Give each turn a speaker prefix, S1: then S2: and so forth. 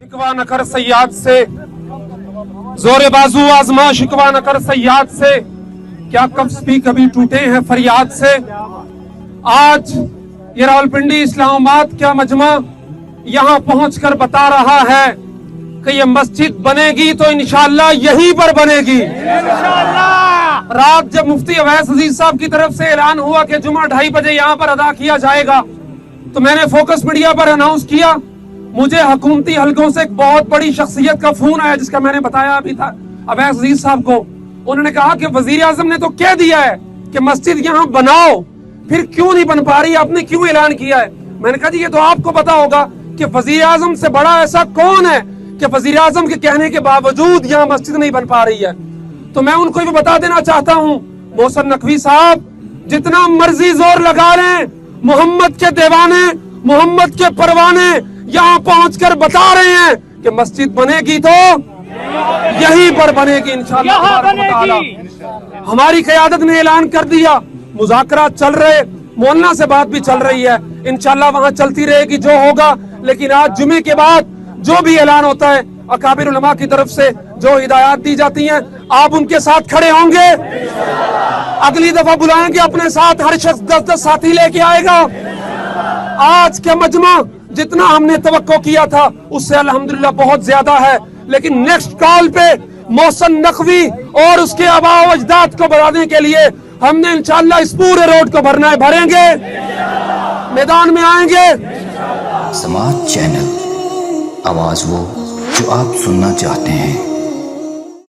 S1: शिकवा न कर सयाद से, जोरे बाजू आजमा शिकवा न कर सयाद से, क्या कब्ज भी कभी टूटे हैं फरियाद से। आज ये रावलपिंडी इस्लामाबाद का मजमा यहाँ पहुंचकर बता रहा है कि ये मस्जिद बनेगी तो इंशाअल्लाह यहीं पर बनेगी। रात जब मुफ्ती अवैस अजीज साहब की तरफ से ऐलान हुआ कि जुमा 2:30 बजे यहाँ पर अदा किया जाएगा, तो मैंने फोकस मीडिया पर अनाउंस किया। मुझे हुकूमती हलकों से एक बहुत बड़ी शख्सियत का फोन आया, जिसका मैंने बताया अभी था अवैस अजीज साहब को। उन्होंने कहा कि वजीर आजम ने तो कह दिया है कि मस्जिद यहाँ बनाओ, फिर क्यों नहीं बन पा रही, आपने क्यों ऐलान किया है। मैंने कहा जी ये तो आपको पता होगा कि वजीर आजम से बड़ा ऐसा कौन है कि वजीर आजम के कहने के बावजूद यहाँ मस्जिद नहीं बन पा रही है। तो मैं उनको ये बता देना चाहता हूँ, मोहसिन नकवी साहब जितना मर्जी जोर लगा रहे, मोहम्मद के दीवाने, मोहम्मद के परवाने यहाँ पहुंचकर बता रहे हैं कि मस्जिद बनेगी तो यहीं पर बनेगी इंशाअल्लाह। हमारी क़यादत ने ऐलान कर दिया, मुज़ाकरात चल रहे, मोहल्ला से बात भी चल रही है, इंशाअल्लाह वहां चलती रहेगी जो होगा। लेकिन आज जुमे के बाद जो भी ऐलान होता है अकाबिर उलमा की तरफ से, जो हिदायत दी जाती हैं, आप उनके साथ खड़े होंगे। अगली दफा बुलाएंगे अपने साथ, हर शख्स 10-10 साथी लेके आएगा। आज का मजमा जितना हमने तवक्को किया था उससे अल्हम्दुलिल्लाह बहुत ज्यादा है। लेकिन नेक्स्ट कॉल पे मोहसिन नकवी और उसके आबाओ अजदाद को बढ़ाने के लिए हमने इंशाअल्लाह इस पूरे रोड को भरना है, भरेंगे, मैदान में आएंगे।
S2: समाज चैनल, आवाज वो जो आप सुनना चाहते हैं।